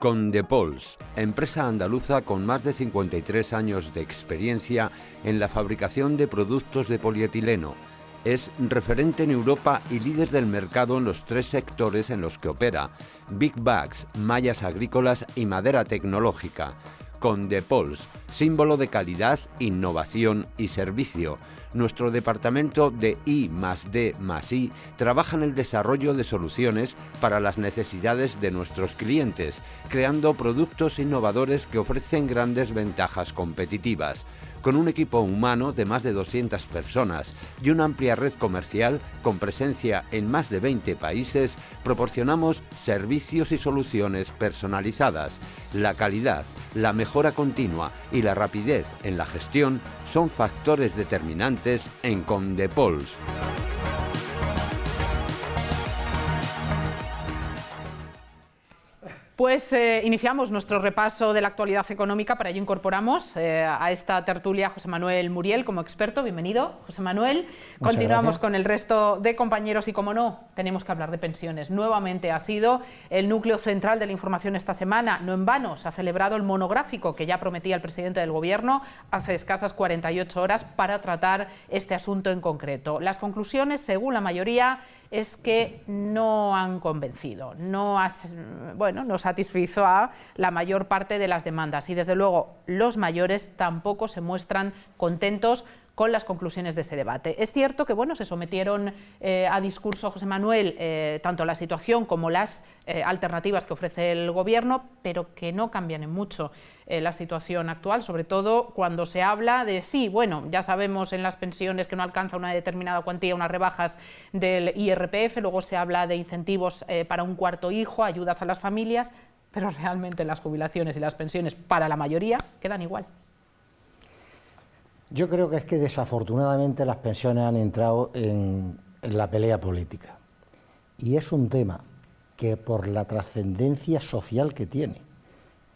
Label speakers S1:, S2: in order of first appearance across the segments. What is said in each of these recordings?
S1: Condepols, empresa andaluza con más de 53 años de experiencia en la fabricación de productos de polietileno. Es referente en Europa y líder del mercado en los 3 sectores en los que opera: Big Bags, mallas agrícolas y madera tecnológica. Condepols, símbolo de calidad, innovación y servicio. Nuestro departamento de I+D+I trabaja en el desarrollo de soluciones para las necesidades de nuestros clientes, creando productos innovadores que ofrecen grandes ventajas competitivas. Con un equipo humano de más de 200 personas y una amplia red comercial con presencia en más de 20 países, proporcionamos servicios y soluciones personalizadas. La calidad, la mejora continua y la rapidez en la gestión son factores determinantes en Condepols.
S2: Pues iniciamos nuestro repaso de la actualidad económica. Para ello incorporamos a esta tertulia a José Manuel Muriel como experto. Bienvenido, José Manuel. Continuamos con el resto de compañeros y, como no, tenemos que hablar de pensiones. Nuevamente ha sido el núcleo central de la información esta semana. No en vano se ha celebrado el monográfico que ya prometía el presidente del Gobierno hace escasas 48 horas para tratar este asunto en concreto. Las conclusiones, según la mayoría, es que no han convencido, no satisfizo a la mayor parte de las demandas y, desde luego, los mayores tampoco se muestran contentos con las conclusiones de ese debate. Es cierto que se sometieron a discurso, José Manuel, tanto la situación como las alternativas que ofrece el Gobierno, pero que no cambian en mucho la situación actual, sobre todo cuando se habla de, ya sabemos en las pensiones que no alcanza una determinada cuantía, unas rebajas del IRPF, luego se habla de incentivos para un cuarto hijo, ayudas a las familias, pero realmente las jubilaciones y las pensiones para la mayoría quedan igual.
S3: Yo creo que es que desafortunadamente las pensiones han entrado en la pelea política, y es un tema que, por la trascendencia social que tiene,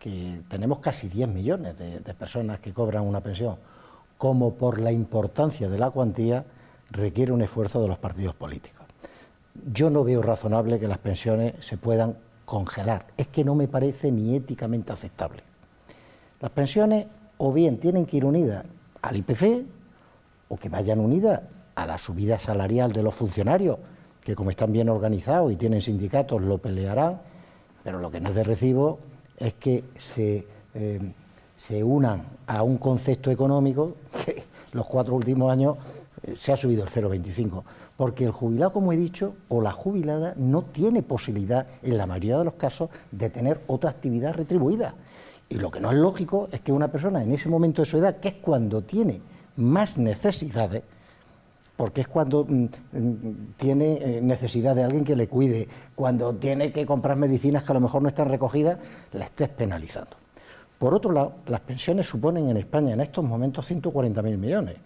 S3: que tenemos casi 10 millones de personas que cobran una pensión, como por la importancia de la cuantía, requiere un esfuerzo de los partidos políticos. Yo no veo razonable que las pensiones se puedan congelar, es que no me parece ni éticamente aceptable. Las pensiones o bien tienen que ir unidas al IPC, o que vayan unidas a la subida salarial de los funcionarios, que como están bien organizados y tienen sindicatos lo pelearán, pero lo que no es de recibo es que se unan a un concepto económico que los 4 últimos años se ha subido el 0,25, porque el jubilado, como he dicho, o la jubilada no tiene posibilidad, en la mayoría de los casos, de tener otra actividad retribuida. Y lo que no es lógico es que una persona en ese momento de su edad, que es cuando tiene más necesidades, porque es cuando tiene necesidad de alguien que le cuide, cuando tiene que comprar medicinas que a lo mejor no están recogidas, la estés penalizando. Por otro lado, las pensiones suponen en España en estos momentos 140.000 millones.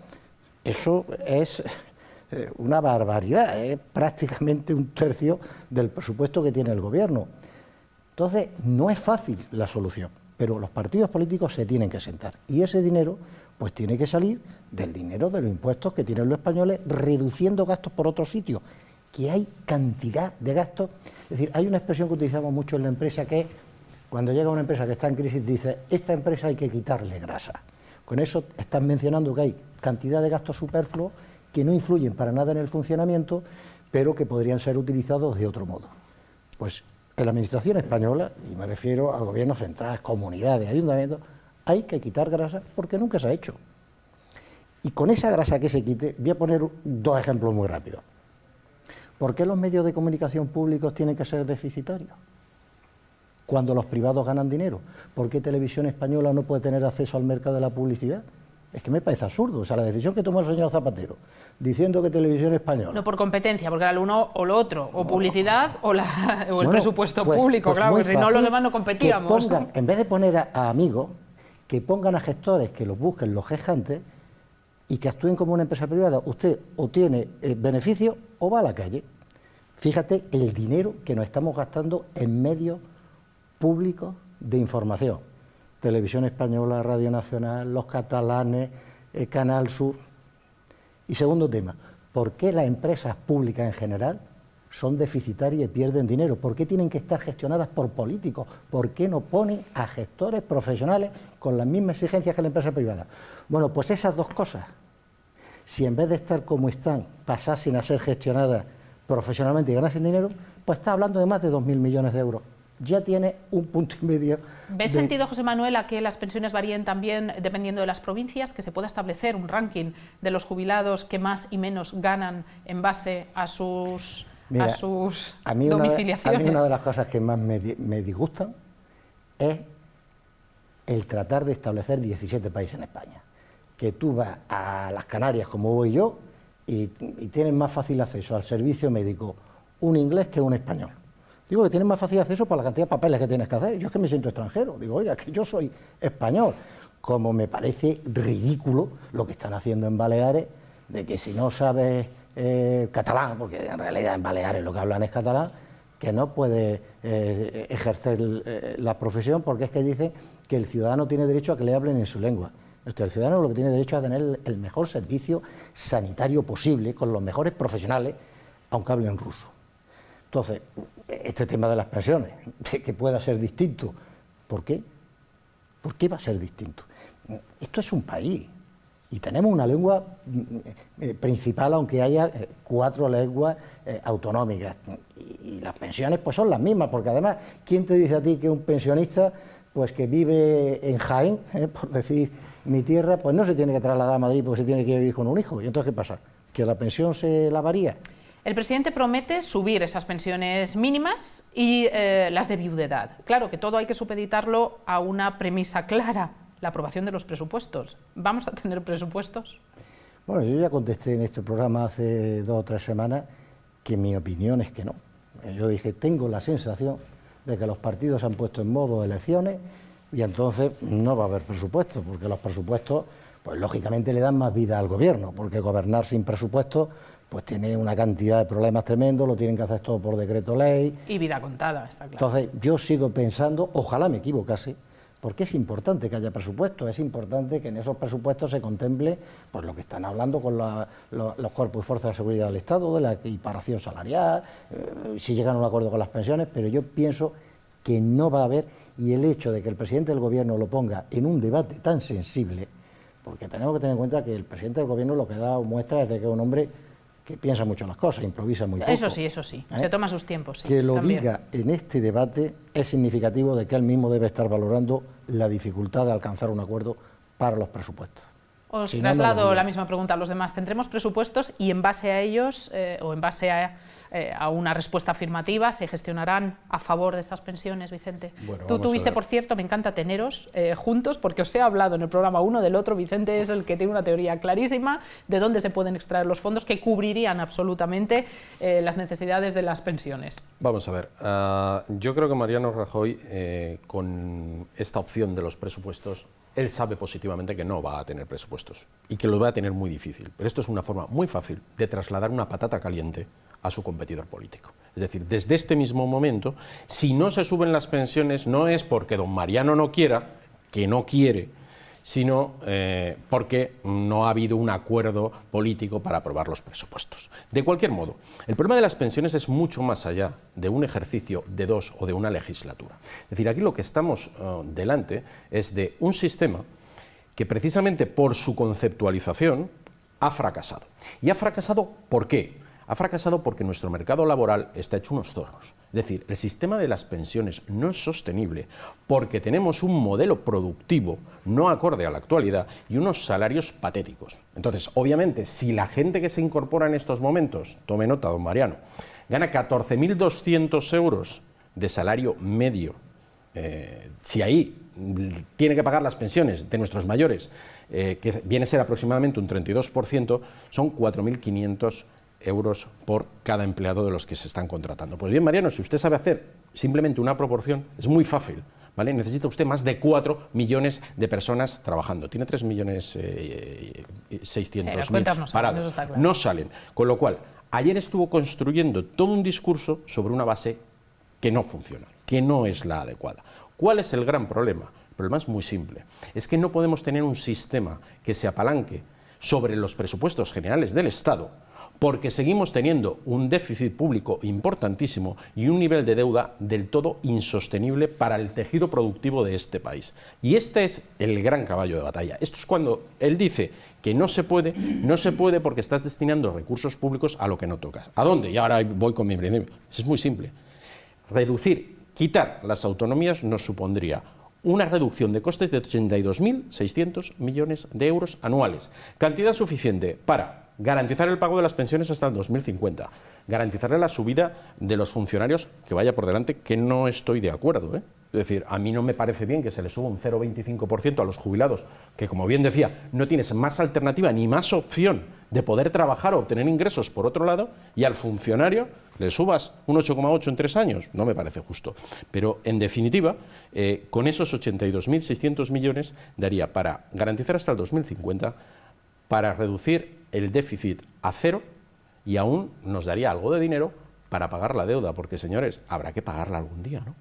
S3: Eso es una barbaridad, es prácticamente un tercio del presupuesto que tiene el Gobierno. Entonces, no es fácil la solución, pero los partidos políticos se tienen que sentar, y ese dinero pues tiene que salir del dinero de los impuestos que tienen los españoles, reduciendo gastos por otros sitios, que hay cantidad de gastos. Es decir, hay una expresión que utilizamos mucho en la empresa, que es cuando llega una empresa que está en crisis, dice: esta empresa hay que quitarle grasa. Con eso están mencionando que hay cantidad de gastos superfluos que no influyen para nada en el funcionamiento, pero que podrían ser utilizados de otro modo. Pues en la administración española, y me refiero al gobierno central, comunidades, ayuntamientos, hay que quitar grasa porque nunca se ha hecho. Y con esa grasa que se quite, voy a poner 2 ejemplos muy rápidos. ¿Por qué los medios de comunicación públicos tienen que ser deficitarios cuando los privados ganan dinero? ¿Por qué Televisión Española no puede tener acceso al mercado de la publicidad? Es que me parece absurdo. O sea, la decisión que tomó el señor Zapatero, diciendo que Televisión Española...
S2: No por competencia, porque era lo uno o lo otro, o publicidad o el presupuesto público,
S3: pues
S2: claro, porque si no los demás no competíamos.
S3: Que pongan, en vez de poner a amigos, que pongan a gestores que los busquen, los gestantes, y que actúen como una empresa privada. Usted o tiene beneficio o va a la calle. Fíjate el dinero que nos estamos gastando en medios públicos de información. Televisión Española, Radio Nacional, los catalanes, Canal Sur. Y segundo tema, ¿por qué las empresas públicas en general son deficitarias y pierden dinero. ¿Por qué tienen que estar gestionadas por políticos? ¿Por qué no ponen a gestores profesionales con las mismas exigencias que la empresa privada? Bueno, pues esas dos cosas, si en vez de estar como están, pasasen a ser gestionadas profesionalmente y ganasen dinero, pues está hablando de más de 2.000 millones de euros. Ya tiene 1,5 puntos.
S2: ¿Ves sentido, José Manuel, a que las pensiones varíen también dependiendo de las provincias, que se pueda establecer un ranking de los jubilados que más y menos ganan en base a sus, domiciliaciones?
S3: A mí una de las cosas que más me disgustan es el tratar de establecer 17 países en España. Que tú vas a las Canarias, como voy yo, y tienes más fácil acceso al servicio médico un inglés que un español. Digo que tienes más fácil acceso por la cantidad de papeles que tienes que hacer. Yo es que me siento extranjero. Digo, oiga, que yo soy español. Como me parece ridículo lo que están haciendo en Baleares, de que si no sabes catalán, porque en realidad en Baleares lo que hablan es catalán, que no puedes ejercer la profesión, porque es que dicen que el ciudadano tiene derecho a que le hablen en su lengua. El ciudadano lo que tiene derecho a tener el mejor servicio sanitario posible, con los mejores profesionales, aunque hablen ruso. Entonces, este tema de las pensiones, de que pueda ser distinto, ¿por qué? ¿Por qué va a ser distinto? Esto es un país y tenemos una lengua principal, aunque haya 4 lenguas autonómicas. Y las pensiones pues son las mismas, porque además, ¿quién te dice a ti que un pensionista pues que vive en Jaén, por decir mi tierra, pues no se tiene que trasladar a Madrid porque se tiene que vivir con un hijo? ¿Y entonces qué pasa? ¿Que la pensión se la varía?
S2: El presidente promete subir esas pensiones mínimas y las de viudedad. Claro que todo hay que supeditarlo a una premisa clara, la aprobación de los presupuestos. ¿Vamos a tener presupuestos?
S3: Bueno, yo ya contesté en este programa hace 2 o 3 semanas que mi opinión es que no. Yo dije, tengo la sensación de que los partidos se han puesto en modo elecciones y entonces no va a haber presupuestos, porque los presupuestos, pues lógicamente le dan más vida al gobierno, porque gobernar sin presupuestos pues tiene una cantidad de problemas tremendos, lo tienen que hacer todo por decreto ley.
S2: Y vida contada, está claro.
S3: Entonces, yo sigo pensando, ojalá me equivocase, porque es importante que haya presupuestos, es importante que en esos presupuestos se contemple pues lo que están hablando con los cuerpos y fuerzas de seguridad del Estado, de la equiparación salarial, si llegan a un acuerdo con las pensiones, pero yo pienso que no va a haber, y el hecho de que el presidente del Gobierno lo ponga en un debate tan sensible, porque tenemos que tener en cuenta que el presidente del Gobierno lo que da muestra es de que es un hombre que piensa mucho en las cosas, improvisa muy poco.
S2: Eso sí, se toma sus tiempos. Sí,
S3: que lo
S2: también
S3: diga en este debate es significativo de que él mismo debe estar valorando la dificultad de alcanzar un acuerdo para los presupuestos.
S2: Os traslado la misma pregunta a los demás. ¿Tendremos presupuestos y en base a ellos, o en base a una respuesta afirmativa, se gestionarán a favor de estas pensiones, Vicente?
S4: Bueno,
S2: tú tuviste, por cierto, me encanta teneros juntos, porque os he hablado en el programa uno del otro. Vicente es el que tiene una teoría clarísima de dónde se pueden extraer los fondos que cubrirían absolutamente las necesidades de las pensiones.
S4: Vamos a ver, yo creo que Mariano Rajoy, con esta opción de los presupuestos, él sabe positivamente que no va a tener presupuestos y que lo va a tener muy difícil. Pero esto es una forma muy fácil de trasladar una patata caliente a su competidor político. Es decir, desde este mismo momento, si no se suben las pensiones, no es porque don Mariano no quiera, que no quiere, sino porque no ha habido un acuerdo político para aprobar los presupuestos. De cualquier modo, el problema de las pensiones es mucho más allá de un ejercicio de 2 o de una legislatura. Es decir, aquí lo que estamos delante es de un sistema que precisamente por su conceptualización ha fracasado. ¿Y ha fracasado por qué? Ha fracasado porque nuestro mercado laboral está hecho unos zorros. Es decir, el sistema de las pensiones no es sostenible porque tenemos un modelo productivo no acorde a la actualidad y unos salarios patéticos. Entonces, obviamente, si la gente que se incorpora en estos momentos, tome nota, don Mariano, gana 14.200 euros de salario medio, si ahí tiene que pagar las pensiones de nuestros mayores, que viene a ser aproximadamente un 32%, son 4.500 euros por cada empleado de los que se están contratando. Pues bien, Mariano, si usted sabe hacer simplemente una proporción, es muy fácil, ¿vale? Necesita usted más de 4 millones de personas trabajando. Tiene 3.600.000 parados. Claro. No salen. Con lo cual, ayer estuvo construyendo todo un discurso sobre una base que no funciona, que no es la adecuada. ¿Cuál es el gran problema? El problema es muy simple. Es que no podemos tener un sistema que se apalanque sobre los presupuestos generales del Estado, porque seguimos teniendo un déficit público importantísimo y un nivel de deuda del todo insostenible para el tejido productivo de este país. Y este es el gran caballo de batalla. Esto es cuando él dice que no se puede porque estás destinando recursos públicos a lo que no tocas. ¿A dónde? Y ahora voy con mi principio. Es muy simple. Quitar las autonomías nos supondría una reducción de costes de 82.600 millones de euros anuales, cantidad suficiente para garantizar el pago de las pensiones hasta el 2050, garantizarle la subida de los funcionarios, que vaya por delante, que no estoy de acuerdo, ¿eh? Es decir, a mí no me parece bien que se le suba un 0,25% a los jubilados, que como bien decía, no tienes más alternativa ni más opción de poder trabajar o obtener ingresos por otro lado, y al funcionario le subas un 8,8 en 3 años, no me parece justo. Pero en definitiva, con esos 82.600 millones daría para garantizar hasta el 2050, para reducir el déficit a cero, y aún nos daría algo de dinero para pagar la deuda, porque señores, habrá que pagarla algún día, ¿no?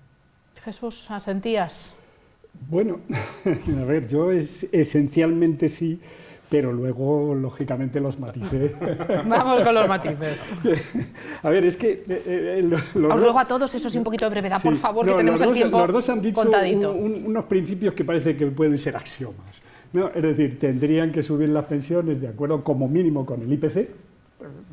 S2: Jesús, ¿asentías?
S5: Bueno, a ver, yo esencialmente sí, pero luego, lógicamente, los matices.
S2: Vamos con los matices.
S5: A ver, es que...
S2: Os ruego a todos, eso sí, un poquito de brevedad, sí, por favor, que tenemos el tiempo
S5: contadito. Los dos han dicho unos principios que parece que pueden ser axiomas, ¿no? Es decir, tendrían que subir las pensiones de acuerdo como mínimo con el IPC,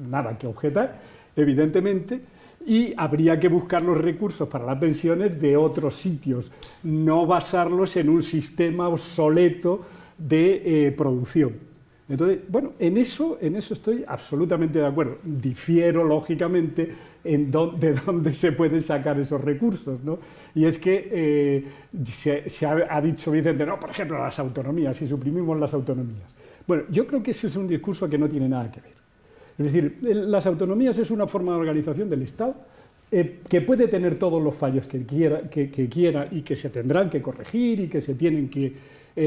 S5: nada que objetar, evidentemente, y habría que buscar los recursos para las pensiones de otros sitios, no basarlos en un sistema obsoleto de producción. Entonces, bueno, en eso estoy absolutamente de acuerdo. Difiero, lógicamente, de dónde se pueden sacar esos recursos, ¿no? Y es que se ha dicho Vicente, no, por ejemplo, las autonomías, si suprimimos las autonomías. Bueno, yo creo que ese es un discurso que no tiene nada que ver. Es decir, las autonomías es una forma de organización del Estado que puede tener todos los fallos que quiera y que se tendrán que corregir y que se tienen que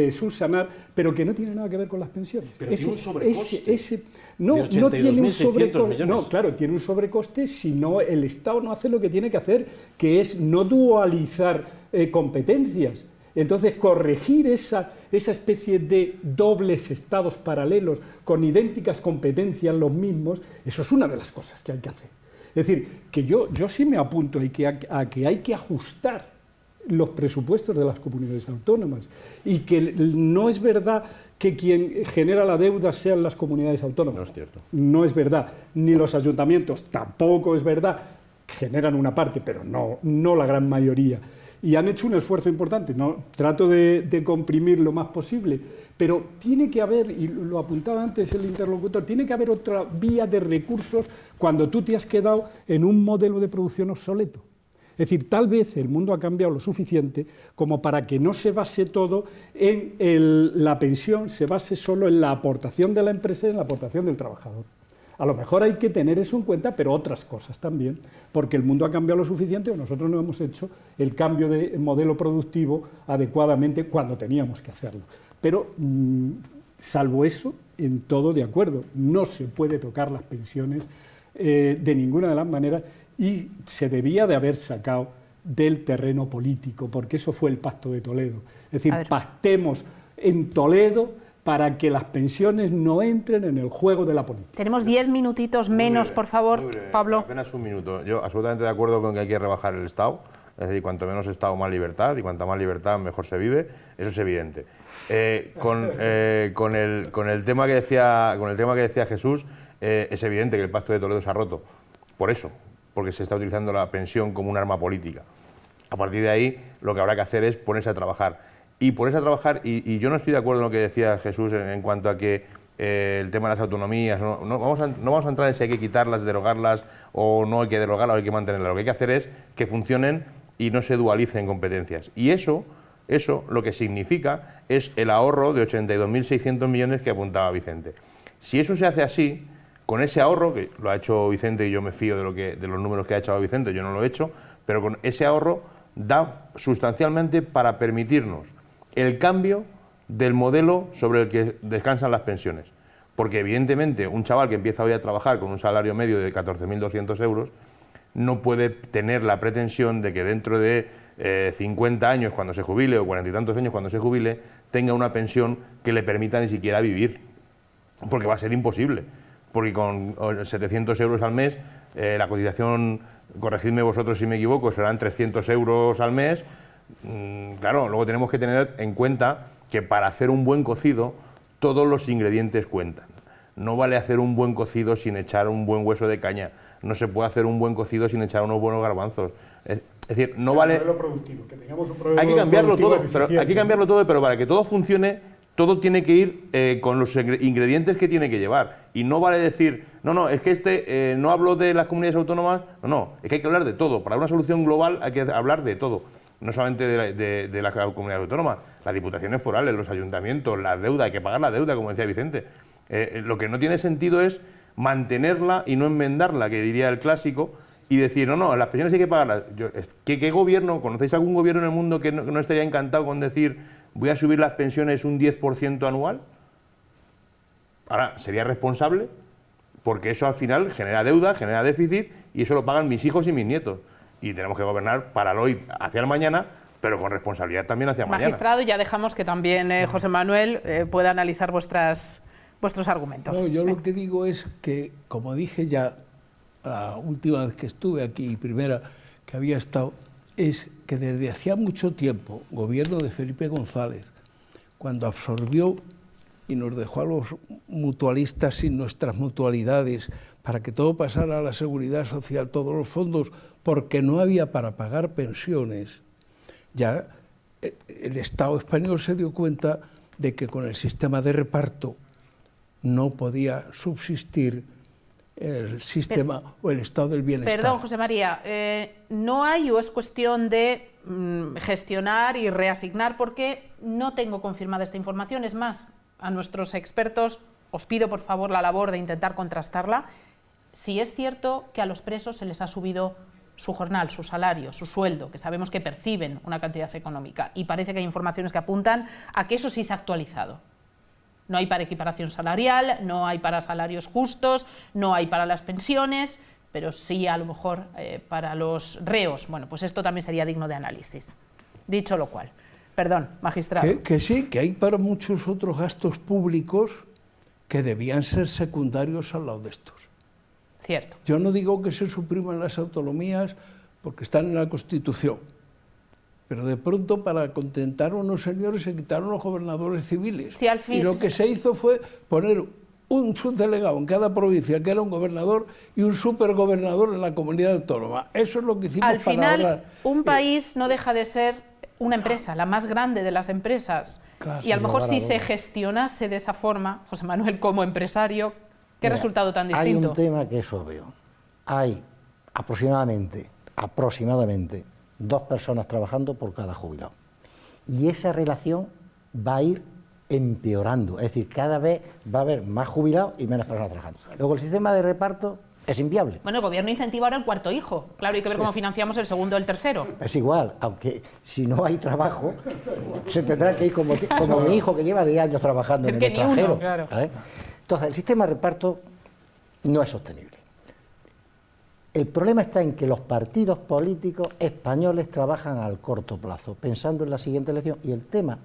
S5: subsanar, pero que no tiene nada que ver con las pensiones.
S4: Pero tiene un sobrecoste
S5: no tiene un sobrecoste.
S4: No,
S5: claro, tiene un sobrecoste si no el Estado no hace lo que tiene que hacer, que es no dualizar competencias. Entonces, corregir esa especie de dobles estados paralelos con idénticas competencias los mismos, eso es una de las cosas que hay que hacer. Es decir, que yo sí me apunto a que hay que ajustar los presupuestos de las comunidades autónomas y que no es verdad que quien genera la deuda sean las comunidades autónomas.
S4: No es cierto.
S5: No es verdad. Ni los ayuntamientos, tampoco es verdad. Generan una parte, pero no la gran mayoría. Y han hecho un esfuerzo importante, ¿no? Trato de comprimir lo más posible, pero tiene que haber, y lo apuntaba antes el interlocutor, tiene que haber otra vía de recursos cuando tú te has quedado en un modelo de producción obsoleto. Es decir, tal vez el mundo ha cambiado lo suficiente como para que no se base todo en la pensión, se base solo en la aportación de la empresa y en la aportación del trabajador. A lo mejor hay que tener eso en cuenta, pero otras cosas también, porque el mundo ha cambiado lo suficiente o nosotros no hemos hecho el cambio de modelo productivo adecuadamente cuando teníamos que hacerlo. Pero, salvo eso, en todo de acuerdo, no se puede tocar las pensiones de ninguna de las maneras y se debía de haber sacado del terreno político, porque eso fue el Pacto de Toledo. Es decir, pactemos en Toledo para que las pensiones no entren en el juego de la política.
S2: Tenemos 10 minutitos menos, por favor, Pablo.
S6: Apenas un minuto. Yo absolutamente de acuerdo con que hay que rebajar el Estado, es decir, cuanto menos Estado, más libertad, y cuanta más libertad, mejor se vive, eso es evidente. Con el tema que decía Jesús, es evidente que el Pacto de Toledo se ha roto, por eso, porque se está utilizando la pensión como un arma política. A partir de ahí, lo que habrá que hacer es ponerse a trabajar. Y y yo no estoy de acuerdo en lo que decía Jesús en cuanto a que el tema de las autonomías, no vamos a entrar en si hay que quitarlas, derogarlas o no hay que derogarlas o hay que mantenerlas. Lo que hay que hacer es que funcionen y no se dualicen competencias. Y eso lo que significa es el ahorro de 82.600 millones que apuntaba Vicente. Si eso se hace así, con ese ahorro, que lo ha hecho Vicente y yo me fío de los números que ha echado Vicente, yo no lo he hecho, pero con ese ahorro da sustancialmente para permitirnos el cambio del modelo sobre el que descansan las pensiones. Porque evidentemente un chaval que empieza hoy a trabajar con un salario medio de 14.200 euros no puede tener la pretensión de que dentro de 50 años cuando se jubile o 40 y tantos años cuando se jubile tenga una pensión que le permita ni siquiera vivir, porque va a ser imposible. porque con 700 euros al mes, la cotización, corregidme vosotros si me equivoco, serán 300 euros al mes. Claro, luego tenemos que tener en cuenta que para hacer un buen cocido, todos los ingredientes cuentan. No vale hacer un buen cocido sin echar un buen hueso de caña. No se puede hacer un buen cocido sin echar unos buenos garbanzos. Es decir, no vale...
S5: Que tengamos un modelo
S6: hay que cambiarlo todo,
S5: eficiente.
S6: pero hay que cambiarlo todo, pero para que todo funcione, todo tiene que ir con los ingredientes que tiene que llevar. Y no vale decir, no, es que no hablo de las comunidades autónomas, no, es que hay que hablar de todo. Para una solución global hay que hablar de todo. No solamente de las comunidades autónomas, las diputaciones forales, los ayuntamientos, la deuda, hay que pagar la deuda, como decía Vicente. Lo que no tiene sentido es mantenerla y no enmendarla, que diría el clásico, y decir, no, las pensiones hay que pagarlas. ¿Qué gobierno, conocéis algún gobierno en el mundo que no estaría encantado con decir voy a subir las pensiones un 10% anual? Ahora, sería responsable, porque eso al final genera deuda, genera déficit, y eso lo pagan mis hijos y mis nietos. Y tenemos que gobernar para el hoy hacia el mañana, pero con responsabilidad también hacia mañana.
S2: Magistrado, ya dejamos que también José Manuel pueda analizar vuestros argumentos.
S7: No, yo lo que digo es que, como dije ya la última vez que estuve aquí y primera que había estado, es que desde hacía mucho tiempo, gobierno de Felipe González, cuando absorbió y nos dejó a los mutualistas sin nuestras mutualidades, para que todo pasara a la seguridad social, todos los fondos, porque no había para pagar pensiones, ya el Estado español se dio cuenta de que con el sistema de reparto no podía subsistir el sistema o el estado del bienestar.
S2: Perdón, José María, ¿no hay o es cuestión de gestionar y reasignar? Porque no tengo confirmada esta información. Es más, a nuestros expertos os pido por favor la labor de intentar contrastarla. Si es cierto que a los presos se les ha subido su jornal, su salario, su sueldo, que sabemos que perciben una cantidad económica, y parece que hay informaciones que apuntan a que eso sí se ha actualizado. No hay para equiparación salarial, no hay para salarios justos, no hay para las pensiones, pero sí a lo mejor para los reos. Bueno, pues esto también sería digno de análisis. Dicho lo cual, perdón, magistrado.
S7: Que sí, que hay para muchos otros gastos públicos que debían ser secundarios al lado de estos.
S2: Cierto.
S7: Yo no digo que se supriman las autonomías porque están en la Constitución, pero de pronto para contentar a unos señores se quitaron los gobernadores civiles.
S2: Sí, al fin,
S7: y lo que se hizo fue poner un subdelegado en cada provincia, que era un gobernador, y un supergobernador en la comunidad autónoma. Eso es lo que hicimos
S2: al
S7: para
S2: final,
S7: ahorrar.
S2: Un país no deja de ser una empresa, la más grande de las empresas.
S7: Claro,
S2: y a lo mejor si
S3: duda.
S2: se gestionase de esa forma, José Manuel como empresario, ¿qué resultado tan distinto?
S3: Hay un tema que es obvio. Hay aproximadamente 2 personas trabajando por cada jubilado. Y esa relación va a ir empeorando. Es decir, cada vez va a haber más jubilados y menos personas trabajando. Luego el sistema de reparto es inviable.
S2: Bueno, el gobierno incentiva ahora el 4º hijo. Claro, hay que ver cómo financiamos el 2º o el 3º.
S3: Es igual, aunque si no hay trabajo, se tendrá que ir como mi hijo que lleva 10 años trabajando
S2: Es
S3: en
S2: que
S3: el
S2: ni uno,
S3: extranjero.
S2: claro.
S3: ¿Sabes? Entonces, el sistema de reparto no es sostenible. El problema está en que los partidos políticos españoles trabajan al corto plazo, pensando en la siguiente elección. Y el tema,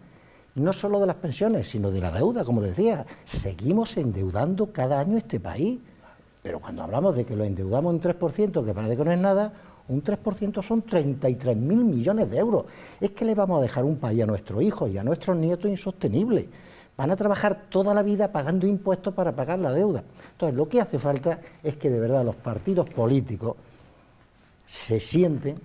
S3: no solo de las pensiones, sino de la deuda, como decía. Seguimos endeudando cada año este país. Pero cuando hablamos de que lo endeudamos un 3%, que parece que no es nada, un 3% son 33.000 millones de euros. Es que le vamos a dejar un país a nuestros hijos y a nuestros nietos insostenible. Van a trabajar toda la vida pagando impuestos para pagar la deuda. Entonces, lo que hace falta es que de verdad los partidos políticos se sienten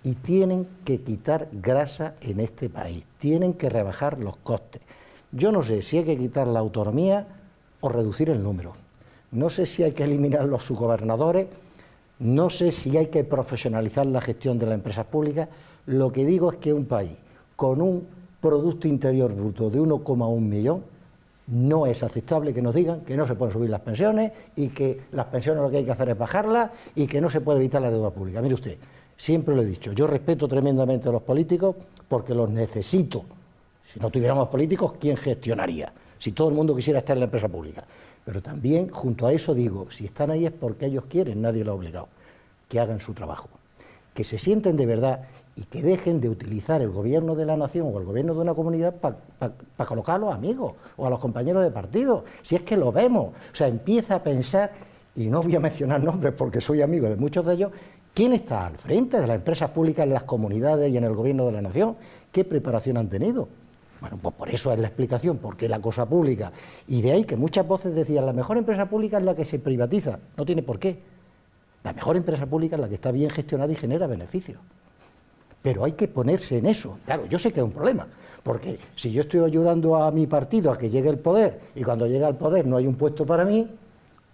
S3: y tienen que quitar grasa en este país. Tienen que rebajar los costes. Yo no sé si hay que quitar la autonomía o reducir el número. No sé si hay que eliminar los subgobernadores. No sé si hay que profesionalizar la gestión de las empresas públicas. Lo que digo es que un país con un Producto Interior Bruto de 1,1 millón, no es aceptable que nos digan que no se pueden subir las pensiones y que las pensiones lo que hay que hacer es bajarlas y que no se puede evitar la deuda pública. Mire usted, siempre lo he dicho, yo respeto tremendamente a los políticos porque los necesito. Si no tuviéramos políticos, ¿quién gestionaría? Si todo el mundo quisiera estar en la empresa pública. Pero también, junto a eso digo, si están ahí es porque ellos quieren, nadie los ha obligado, que hagan su trabajo. que se sienten de verdad y que dejen de utilizar el gobierno de la nación o el gobierno de una comunidad para colocar a los amigos o a los compañeros de partido. Si es que lo vemos, o sea, empieza a pensar, y no voy a mencionar nombres porque soy amigo de muchos de ellos, ¿quién está al frente de las empresas públicas en las comunidades y en el gobierno de la nación? ¿Qué preparación han tenido? Bueno, pues por eso es la explicación, por qué la cosa pública. Y de ahí que muchas voces decían, la mejor empresa pública es la que se privatiza. No tiene por qué. La mejor empresa pública es la que está bien gestionada y genera beneficios. Pero hay que ponerse en eso. Claro, yo sé que es un problema, porque si yo estoy ayudando a mi partido a que llegue al poder y cuando llega al poder no hay un puesto para mí,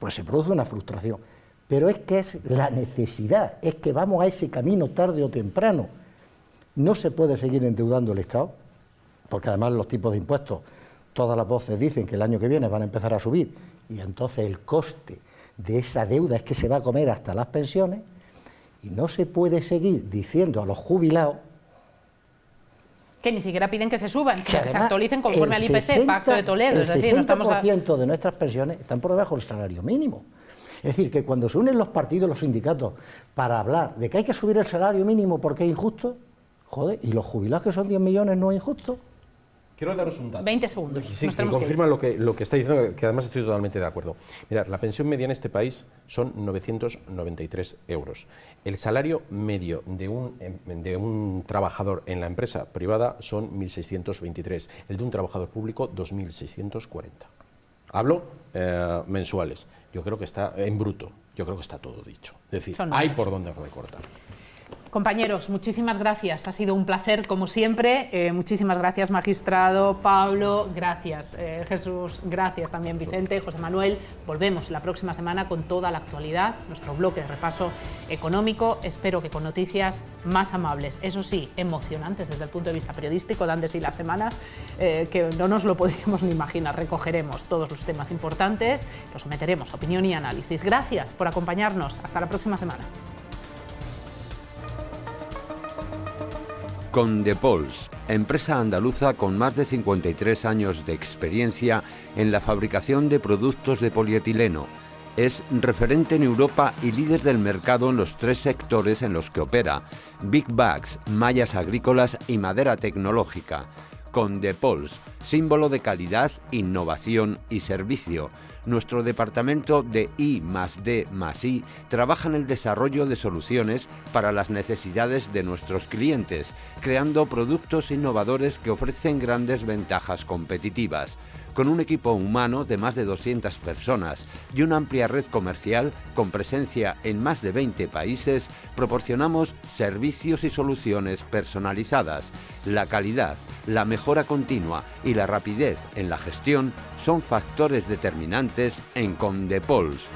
S3: pues se produce una frustración. Pero es que es la necesidad, es que vamos a ese camino tarde o temprano. No se puede seguir endeudando el Estado, porque además los tipos de impuestos, todas las voces dicen que el año que viene van a empezar a subir, y entonces el coste de esa deuda es que se va a comer hasta las pensiones, y no se puede seguir diciendo a los jubilados
S2: que ni siquiera piden que se suban, que se
S3: además
S2: actualicen conforme al IPC, Pacto de Toledo.
S3: El 60% de nuestras pensiones están por debajo del salario mínimo. Es decir, que cuando se unen los partidos, los sindicatos, para hablar de que hay que subir el salario mínimo porque es injusto, joder, ¿y los jubilados que son 10 millones no es injusto?
S4: Quiero daros un dato.
S2: 20 segundos.
S4: Sí, que confirma lo que está diciendo, que además estoy totalmente de acuerdo. Mirad, la pensión media en este país son 993 euros. El salario medio de un trabajador en la empresa privada son 1.623. El de un trabajador público, 2.640. Hablo mensuales. Yo creo que está en bruto. Yo creo que está todo dicho. Es decir, hay por dónde recortar.
S2: Compañeros, muchísimas gracias. Ha sido un placer, como siempre. Muchísimas gracias, magistrado. Pablo, gracias. Jesús, gracias también, Vicente. José Manuel, volvemos la próxima semana con toda la actualidad, nuestro bloque de repaso económico. Espero que con noticias más amables, eso sí, emocionantes desde el punto de vista periodístico, dan de sí las semanas, que no nos lo podríamos ni imaginar. Recogeremos todos los temas importantes, los someteremos a opinión y análisis. Gracias por acompañarnos. Hasta la próxima semana.
S1: Condepols, empresa andaluza con más de 53 años de experiencia en la fabricación de productos de polietileno. Es referente en Europa y líder del mercado en los 3 sectores en los que opera: Big Bags, mallas agrícolas y madera tecnológica. Condepols, símbolo de calidad, innovación y servicio. Nuestro departamento de I+D+I trabaja en el desarrollo de soluciones para las necesidades de nuestros clientes, creando productos innovadores que ofrecen grandes ventajas competitivas. Con un equipo humano de más de 200 personas y una amplia red comercial con presencia en más de 20 países, proporcionamos servicios y soluciones personalizadas. La calidad, la mejora continua y la rapidez en la gestión son factores determinantes en Condepols.